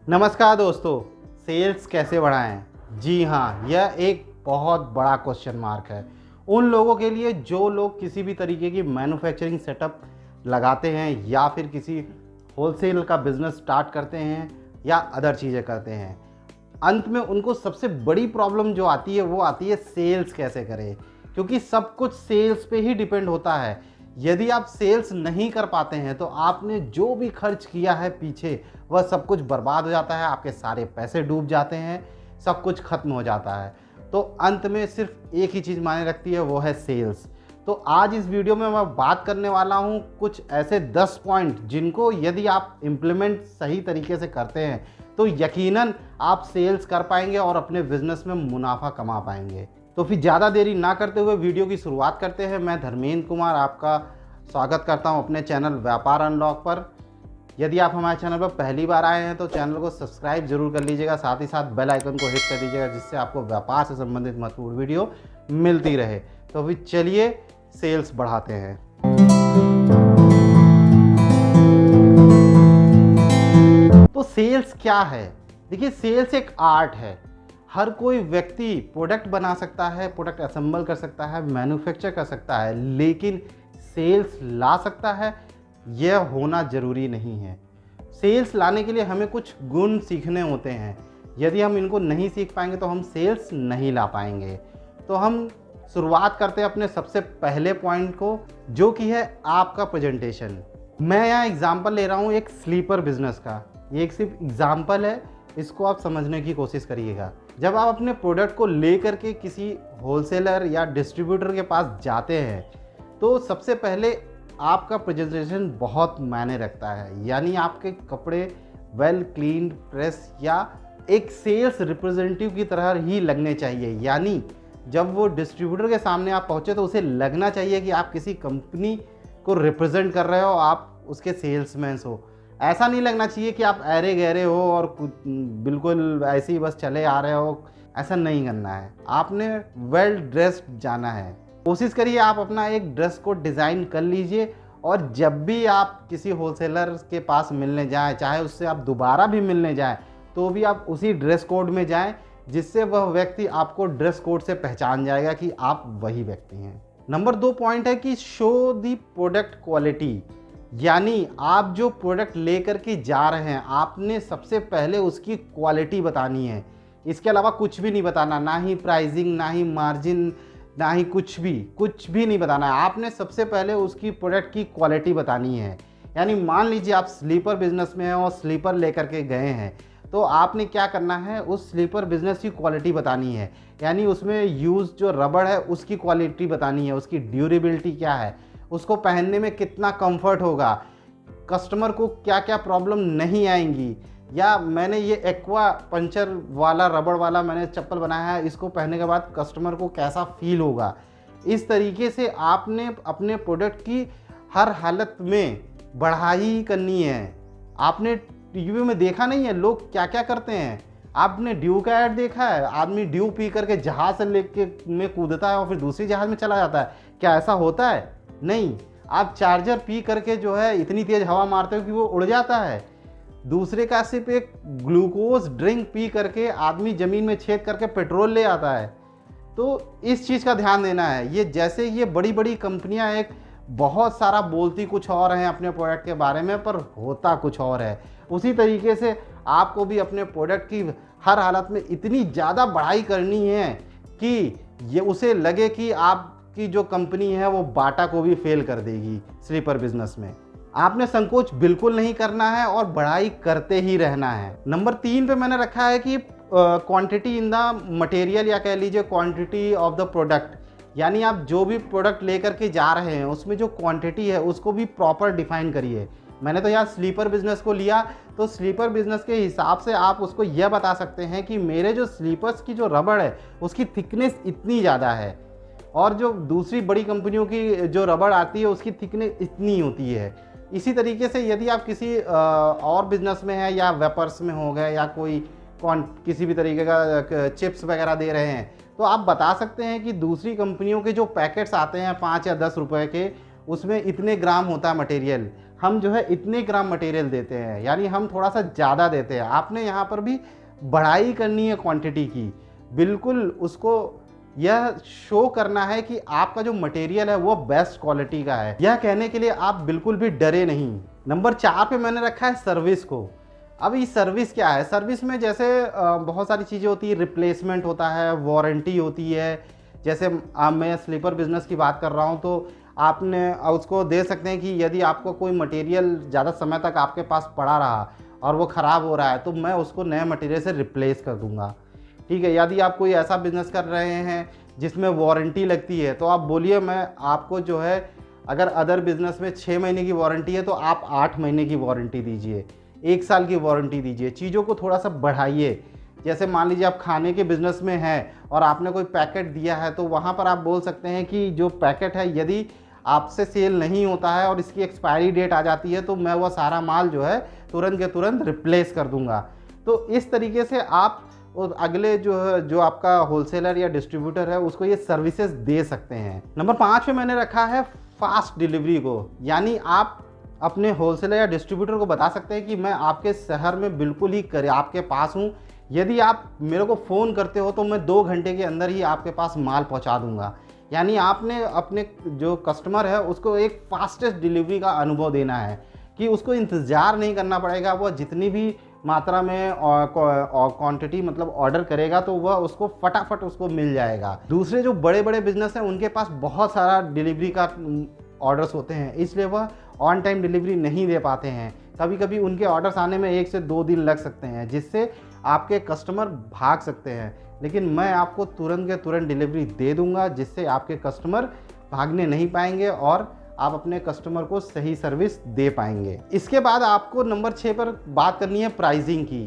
नमस्कार दोस्तों, सेल्स कैसे बढ़ाएं? जी हाँ, यह एक बहुत बड़ा क्वेश्चन मार्क है उन लोगों के लिए जो लोग किसी भी तरीके की मैन्युफैक्चरिंग सेटअप लगाते हैं या फिर किसी होलसेल का बिजनेस स्टार्ट करते हैं या अदर चीज़ें करते हैं। अंत में उनको सबसे बड़ी प्रॉब्लम जो आती है वो आती है सेल्स कैसे करें, क्योंकि सब कुछ सेल्स पे ही डिपेंड होता है। यदि आप सेल्स नहीं कर पाते हैं तो आपने जो भी खर्च किया है पीछे वह सब कुछ बर्बाद हो जाता है, आपके सारे पैसे डूब जाते हैं, सब कुछ खत्म हो जाता है। तो अंत में सिर्फ एक ही चीज़ मायने रखती है, वो है सेल्स। तो आज इस वीडियो में मैं बात करने वाला हूँ कुछ ऐसे 10 पॉइंट जिनको यदि आप इम्प्लीमेंट सही तरीके से करते हैं तो यकीनन आप सेल्स कर पाएंगे और अपने बिजनेस में मुनाफा कमा पाएंगे। तो फिर ज़्यादा देरी ना करते हुए वीडियो की शुरुआत करते हैं। मैं धर्मेंद्र कुमार आपका स्वागत करता हूं अपने चैनल व्यापार अनलॉक पर। यदि आप हमारे चैनल पर पहली बार आए हैं तो चैनल को सब्सक्राइब जरूर कर लीजिएगा, साथ ही साथ बेल आइकन को हिट कर दीजिएगा जिससे आपको व्यापार से संबंधित महत्वपूर्ण वीडियो मिलती रहे। तो फिर चलिए सेल्स बढ़ाते हैं। तो सेल्स क्या है? देखिए, सेल्स एक आर्ट है। हर कोई व्यक्ति प्रोडक्ट बना सकता है, प्रोडक्ट असेंबल कर सकता है, मैन्युफैक्चर कर सकता है, लेकिन सेल्स ला सकता है यह होना ज़रूरी नहीं है। सेल्स लाने के लिए हमें कुछ गुण सीखने होते हैं। यदि हम इनको नहीं सीख पाएंगे तो हम सेल्स नहीं ला पाएंगे। तो हम शुरुआत करते हैं अपने सबसे पहले पॉइंट को, जो कि है आपका प्रेजेंटेशन। मैं यहाँ एग्जांपल ले रहा हूँ एक स्लीपर बिजनेस का। ये एक सिर्फ एग्जांपल है, इसको आप समझने की कोशिश करिएगा। जब आप अपने प्रोडक्ट को लेकर के किसी होलसेलर या डिस्ट्रीब्यूटर के पास जाते हैं तो सबसे पहले आपका प्रेजेंटेशन बहुत मायने रखता है। यानी आपके कपड़े वेल क्लीन, प्रेस या एक सेल्स रिप्रेजेंटेटिव की तरह ही लगने चाहिए। यानी जब वो डिस्ट्रीब्यूटर के सामने आप पहुँचे तो उसे लगना चाहिए कि आप किसी कंपनी को रिप्रेजेंट कर रहे हो, आप उसके सेल्समैन हो। ऐसा नहीं लगना चाहिए कि आप अरे गहरे हो और बिल्कुल ऐसे ही बस चले आ रहे हो। ऐसा नहीं करना है, आपने वेल ड्रेस्ड जाना है। कोशिश करिए आप अपना एक ड्रेस कोड डिज़ाइन कर लीजिए और जब भी आप किसी होलसेलर के पास मिलने जाएं, चाहे उससे आप दोबारा भी मिलने जाएं, तो भी आप उसी ड्रेस कोड में जाएं जिससे वह व्यक्ति आपको ड्रेस कोड से पहचान जाएगा कि आप वही व्यक्ति हैं। नंबर 2 पॉइंट है कि शो दी प्रोडक्ट क्वालिटी। यानी आप जो प्रोडक्ट लेकर के जा रहे हैं आपने सबसे पहले उसकी क्वालिटी बतानी है। इसके अलावा कुछ भी नहीं बताना, ना ही प्राइसिंग, ना ही मार्जिन, ना ही कुछ भी नहीं बताना है। आपने सबसे पहले उसकी प्रोडक्ट की क्वालिटी बतानी है। यानी मान लीजिए आप स्लीपर बिजनेस में हैं और स्लीपर लेकर के गए हैं, तो आपने क्या करना है, उस स्लीपर बिजनेस की क्वालिटी बतानी है। यानी उसमें यूज़ जो रबड़ है उसकी क्वालिटी बतानी है, उसकी ड्यूरेबिलिटी क्या है, उसको पहनने में कितना कंफर्ट होगा, कस्टमर को क्या क्या प्रॉब्लम नहीं आएंगी, या मैंने ये एक्वा पंचर वाला रबड़ वाला मैंने चप्पल बनाया है, इसको पहनने के बाद कस्टमर को कैसा फील होगा। इस तरीके से आपने अपने प्रोडक्ट की हर हालत में बढ़ाई करनी है। आपने टीवी में देखा नहीं है लोग क्या क्या करते हैं? आपने ड्यू का ऐड देखा है? आदमी ड्यू पी करके जहाज़ से लेके में कूदता है और फिर दूसरी जहाज़ में चला जाता है। क्या ऐसा होता है? नहीं। आप चार्जर पी करके जो है इतनी तेज़ हवा मारते हो कि वो उड़ जाता है। दूसरे का सिर्फ एक ग्लूकोज ड्रिंक पी करके आदमी ज़मीन में छेद करके पेट्रोल ले आता है। तो इस चीज़ का ध्यान देना है। ये जैसे ये बड़ी बड़ी कंपनियां एक बहुत सारा बोलती कुछ और हैं अपने प्रोडक्ट के बारे में, पर होता कुछ और है। उसी तरीके से आपको भी अपने प्रोडक्ट की हर हालत में इतनी ज़्यादा बढ़ाई करनी है कि ये उसे लगे कि आपकी जो कंपनी है वो बाटा को भी फेल कर देगी स्लीपर बिजनेस में। आपने संकोच बिल्कुल नहीं करना है और बढ़ाई करते ही रहना है। नंबर 3 पे मैंने रखा है कि क्वांटिटी इन द मटेरियल, या कह लीजिए क्वांटिटी ऑफ द प्रोडक्ट। यानी आप जो भी प्रोडक्ट लेकर के जा रहे हैं उसमें जो क्वांटिटी है उसको भी प्रॉपर डिफाइन करिए। मैंने तो यहाँ स्लीपर बिजनेस को लिया, तो स्लीपर बिजनेस के हिसाब से आप उसको यह बता सकते हैं कि मेरे जो स्लीपर्स की जो रबड़ है उसकी थिकनेस इतनी ज़्यादा है और जो दूसरी बड़ी कंपनियों की जो रबड़ आती है उसकी थिकनेस इतनी होती है। इसी तरीके से यदि आप किसी और बिजनेस में हैं या वेपर्स में हो गए या कोई किसी भी तरीके का चिप्स वगैरह दे रहे हैं, तो आप बता सकते हैं कि दूसरी कंपनियों के जो पैकेट्स आते हैं 5 या 10 रुपए के, उसमें इतने ग्राम होता है मटेरियल। हम जो है इतने ग्राम मटेरियल देते हैं, यानी हम थोड़ा सा ज़्यादा देते हैं। आपने यहाँ पर भी बढ़ाई करनी है क्वांटिटी की, बिल्कुल उसको यह शो करना है कि आपका जो मटेरियल है वो बेस्ट क्वालिटी का है। यह कहने के लिए आप बिल्कुल भी डरे नहीं। नंबर 4 पे मैंने रखा है सर्विस को। अब ये सर्विस क्या है? सर्विस में जैसे बहुत सारी चीज़ें होती है, रिप्लेसमेंट होता है, वारंटी होती है। जैसे मैं स्लीपर बिजनेस की बात कर रहा हूँ, तो आपने उसको दे सकते हैं कि यदि आपको कोई मटेरियल ज़्यादा समय तक आपके पास पड़ा रहा और वो ख़राब हो रहा है, तो मैं उसको नए मटेरियल से रिप्लेस कर दूंगा। ठीक है। यदि आप कोई ऐसा बिजनेस कर रहे हैं जिसमें वारंटी लगती है, तो आप बोलिए मैं आपको जो है, अगर अदर बिजनेस में 6 महीने की वारंटी है तो आप 8 महीने की वारंटी दीजिए, 1 साल की वारंटी दीजिए। चीज़ों को थोड़ा सा बढ़ाइए। जैसे मान लीजिए आप खाने के बिजनेस में हैं और आपने कोई पैकेट दिया है, तो वहाँ पर आप बोल सकते हैं कि जो पैकेट है यदि आपसे सेल नहीं होता है और इसकी एक्सपायरी डेट आ जाती है, तो मैं वह सारा माल जो है तुरंत के तुरंत रिप्लेस कर दूंगा। तो इस तरीके से आप और अगले जो आपका होलसेलर या डिस्ट्रीब्यूटर है उसको ये सर्विसेज दे सकते हैं। नंबर 5 पे मैंने रखा है फास्ट डिलीवरी को। यानी आप अपने होलसेलर या डिस्ट्रीब्यूटर को बता सकते हैं कि मैं आपके शहर में बिल्कुल ही आपके पास हूँ। यदि आप मेरे को फ़ोन करते हो तो मैं 2 घंटे के अंदर ही आपके पास माल पहुँचा दूँगा। यानी आपने अपने जो कस्टमर है उसको एक फास्टेस्ट डिलीवरी का अनुभव देना है कि उसको इंतज़ार नहीं करना पड़ेगा। वह जितनी भी मात्रा में क्वांटिटी मतलब ऑर्डर करेगा तो वह उसको फटाफट उसको मिल जाएगा। दूसरे जो बड़े बड़े बिजनेस हैं उनके पास बहुत सारा डिलीवरी का ऑर्डर्स होते हैं, इसलिए वह ऑन टाइम डिलीवरी नहीं दे पाते हैं। कभी कभी उनके ऑर्डर्स आने में 1 से 2 दिन लग सकते हैं, जिससे आपके कस्टमर भाग सकते हैं। लेकिन मैं आपको तुरंत के तुरंत डिलीवरी दे दूंगा, जिससे आपके कस्टमर भागने नहीं पाएंगे और आप अपने कस्टमर को सही सर्विस दे पाएंगे। इसके बाद आपको नंबर 6 पर बात करनी है प्राइसिंग की।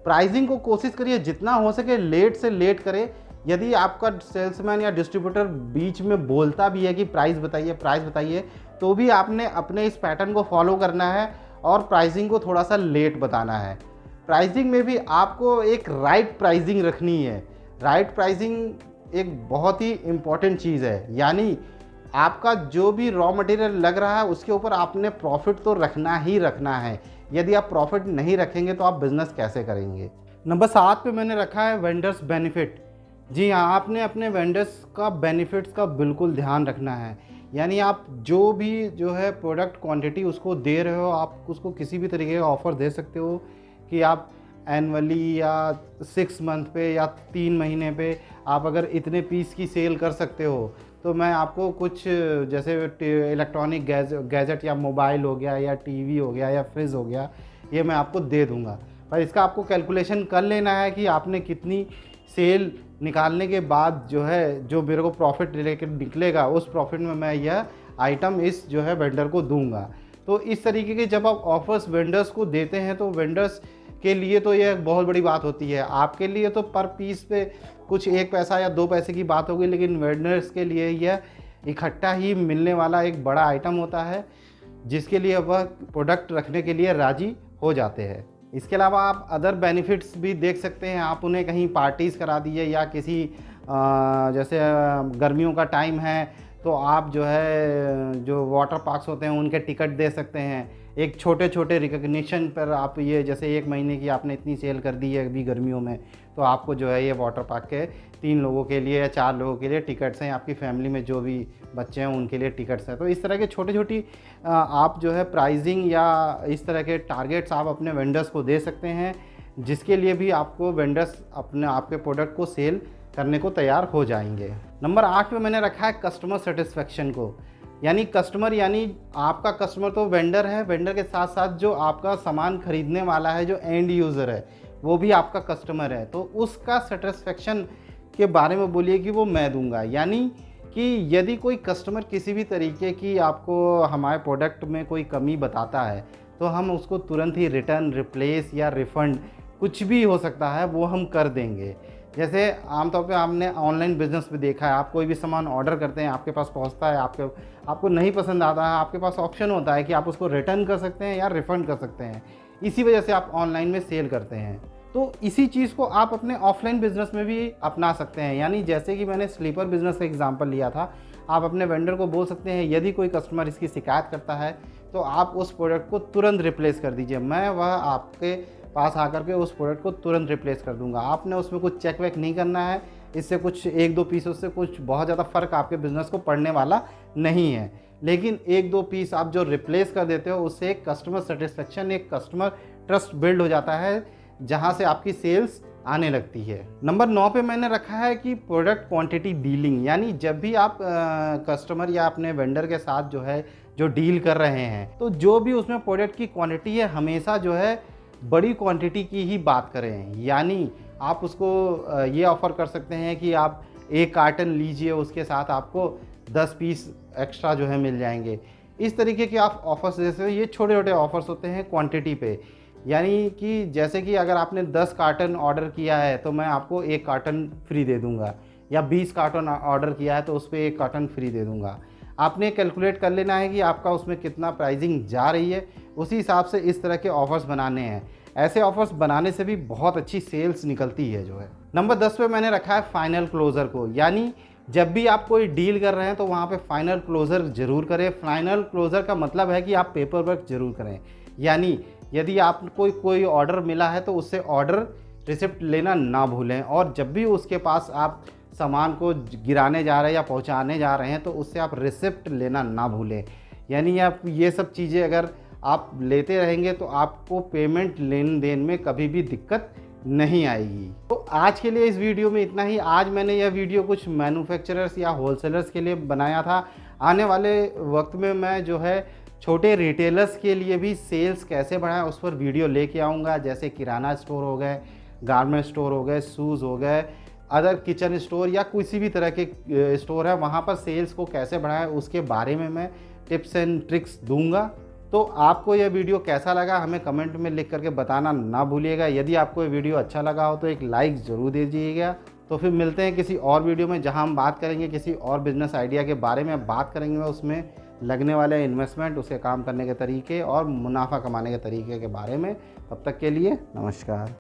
प्राइसिंग को कोशिश करिए जितना हो सके लेट से लेट करें। यदि आपका सेल्समैन या डिस्ट्रीब्यूटर बीच में बोलता भी है कि प्राइस बताइए, तो भी आपने अपने इस पैटर्न को फॉलो करना है और प्राइसिंग को थोड़ा सा लेट बताना है। प्राइसिंग में भी आपको एक राइट प्राइसिंग रखनी है। राइट प्राइसिंग एक बहुत ही इम्पॉर्टेंट चीज़ है। यानी आपका जो भी रॉ मटेरियल लग रहा है उसके ऊपर आपने प्रॉफिट तो रखना ही रखना है। यदि आप प्रॉफिट नहीं रखेंगे तो आप बिजनेस कैसे करेंगे। नंबर 7 पे मैंने रखा है वेंडर्स बेनिफिट। जी हाँ, आपने अपने वेंडर्स का बेनिफिट्स का बिल्कुल ध्यान रखना है। यानी आप जो भी जो है प्रोडक्ट क्वांटिटी उसको दे रहे हो, आप उसको किसी भी तरीके का ऑफ़र दे सकते हो कि आप एनुअली या 6 मंथ पे या 3 महीने पे आप अगर इतने पीस की सेल कर सकते हो तो मैं आपको कुछ जैसे इलेक्ट्रॉनिक गैजेट या मोबाइल हो गया या टीवी हो गया या फ्रिज हो गया, ये मैं आपको दे दूंगा। पर इसका आपको कैलकुलेशन कर लेना है कि आपने कितनी सेल निकालने के बाद जो है जो मेरे को प्रॉफिट रिलेटेड निकलेगा, उस प्रॉफिट में मैं यह आइटम इस जो है वेंडर को दूंगा। तो इस तरीके के जब आप ऑफर्स वेंडर्स को देते हैं तो वेंडर्स के लिए तो यह बहुत बड़ी बात होती है। आपके लिए तो पर पीस पे कुछ 1 पैसा या 2 पैसे की बात होगी, लेकिन वेंडर्स के लिए यह इकट्ठा ही मिलने वाला एक बड़ा आइटम होता है, जिसके लिए वह प्रोडक्ट रखने के लिए राज़ी हो जाते हैं। इसके अलावा आप अदर बेनिफिट्स भी देख सकते हैं। आप उन्हें कहीं पार्टीज़ करा दीजिए या किसी जैसे गर्मियों का टाइम है तो आप जो है जो वाटर पार्क्स होते हैं उनके टिकट दे सकते हैं। एक छोटे छोटे रिकग्निशन पर आप ये जैसे 1 महीने की आपने इतनी सेल कर दी है अभी गर्मियों में, तो आपको जो है ये वाटर पार्क के 3 लोगों के लिए या 4 लोगों के लिए टिकट्स हैं। आपकी फैमिली में जो भी बच्चे हैं उनके लिए टिकट्स हैं। तो इस तरह के छोटी छोटी आप जो है प्राइजिंग या इस तरह के टारगेट्स आप अपने वेंडर्स को दे सकते हैं, जिसके लिए भी आपको वेंडर्स अपने आपके प्रोडक्ट को सेल करने को तैयार हो जाएंगे। नंबर 8 पे मैंने रखा है कस्टमर सेटिस्फेक्शन को। यानी कस्टमर, यानी आपका कस्टमर तो वेंडर है, वेंडर के साथ साथ जो आपका सामान खरीदने वाला है, जो एंड यूज़र है, वो भी आपका कस्टमर है। तो उसका सेटिस्फेक्शन के बारे में बोलिए कि वो मैं दूंगा। यानी कि यदि कोई कस्टमर किसी भी तरीके की आपको हमारे प्रोडक्ट में कोई कमी बताता है तो हम उसको तुरंत ही रिटर्न, रिप्लेस या रिफ़ंड कुछ भी हो सकता है वो हम कर देंगे। जैसे आमतौर पे आपने ऑनलाइन बिजनेस में देखा है, आप कोई भी सामान ऑर्डर करते हैं, आपके पास पहुंचता है, आपको नहीं पसंद आता है, आपके पास ऑप्शन होता है कि आप उसको रिटर्न कर सकते हैं या रिफ़ंड कर सकते हैं। इसी वजह से आप ऑनलाइन में सेल करते हैं। तो इसी चीज़ को आप अपने ऑफलाइन बिजनेस में भी अपना सकते हैं। यानी जैसे कि मैंने स्लीपर बिजनेस का एग्जांपल लिया था, आप अपने वेंडर को बोल सकते हैं यदि कोई कस्टमर इसकी शिकायत करता है तो आप उस प्रोडक्ट को तुरंत रिप्लेस कर दीजिए। मैं वह आपके पास आकर के उस प्रोडक्ट को तुरंत रिप्लेस कर दूंगा। आपने उसमें कुछ चेक वेक नहीं करना है, इससे कुछ 1-2 पीसों से कुछ बहुत ज़्यादा फ़र्क आपके बिज़नेस को पड़ने वाला नहीं है। लेकिन 1-2 पीस आप जो रिप्लेस कर देते हो उससे एक कस्टमर सेटिस्फेक्शन, एक कस्टमर ट्रस्ट बिल्ड हो जाता है, जहाँ से आपकी सेल्स आने लगती है। नंबर 9 पे मैंने रखा है कि प्रोडक्ट क्वांटिटी डीलिंग, यानी जब भी आप कस्टमर या अपने वेंडर के साथ जो डील कर रहे हैं, तो जो भी उसमें प्रोडक्ट की क्वांटिटी है हमेशा जो है बड़ी क्वांटिटी की ही बात करें। यानी आप उसको ये ऑफ़र कर सकते हैं कि आप 1 कार्टन लीजिए, उसके साथ आपको 10 पीस एक्स्ट्रा जो है मिल जाएंगे। इस तरीके के आप ऑफ़र्स देते हो। ये छोटे छोटे ऑफ़र्स होते हैं क्वांटिटी पे, यानी कि जैसे कि अगर आपने 10 कार्टन ऑर्डर किया है तो मैं आपको 1 कार्टन फ्री दे दूंगा, या 20 कार्टन ऑर्डर किया है तो उस पर 1 कार्टन फ्री दे दूंगा। आपने कैलकुलेट कर लेना है कि आपका उसमें कितना प्राइसिंग जा रही है, उसी हिसाब से इस तरह के ऑफ़र्स बनाने हैं। ऐसे ऑफ़र्स बनाने से भी बहुत अच्छी सेल्स निकलती है जो है। नंबर 10 पे मैंने रखा है फाइनल क्लोज़र को, यानी जब भी आप कोई डील कर रहे हैं तो वहाँ पे फाइनल क्लोज़र ज़रूर करें। फाइनल क्लोज़र का मतलब है कि आप पेपर वर्क ज़रूर करें, यानी यदि आपको कोई ऑर्डर मिला है तो उससे ऑर्डर रिसिप्ट लेना ना भूलें, और जब भी उसके पास आप सामान को गिराने जा रहे हैं या पहुंचाने जा रहे हैं तो उससे आप रिसिप्ट लेना ना भूलें। यानी आप ये सब चीज़ें अगर आप लेते रहेंगे तो आपको पेमेंट लेन देन में कभी भी दिक्कत नहीं आएगी। तो आज के लिए इस वीडियो में इतना ही। आज मैंने यह वीडियो कुछ मैन्युफैक्चरर्स या होलसेलर्स के लिए बनाया था। आने वाले वक्त में मैं जो है छोटे रिटेलर्स के लिए भी सेल्स कैसे बढ़ाएं उस पर वीडियो लेके आऊँगा, जैसे किराना स्टोर हो गए, गारमेंट स्टोर हो गए, शूज़ हो गए, अदर किचन स्टोर या किसी भी तरह के स्टोर है, वहाँ पर सेल्स को कैसे बढ़ाएं उसके बारे में मैं टिप्स एंड ट्रिक्स दूंगा। तो आपको यह वीडियो कैसा लगा हमें कमेंट में लिख करके बताना ना भूलिएगा। यदि आपको ये वीडियो अच्छा लगा हो तो एक लाइक ज़रूर दे दीजिएगा। तो फिर मिलते हैं किसी और वीडियो में, जहां हम बात करेंगे किसी और बिजनेस आइडिया के बारे में। बात करेंगे उसमें लगने वाले इन्वेस्टमेंट, उसके काम करने के तरीके और मुनाफा कमाने के तरीके के बारे में। तब तक के लिए नमस्कार।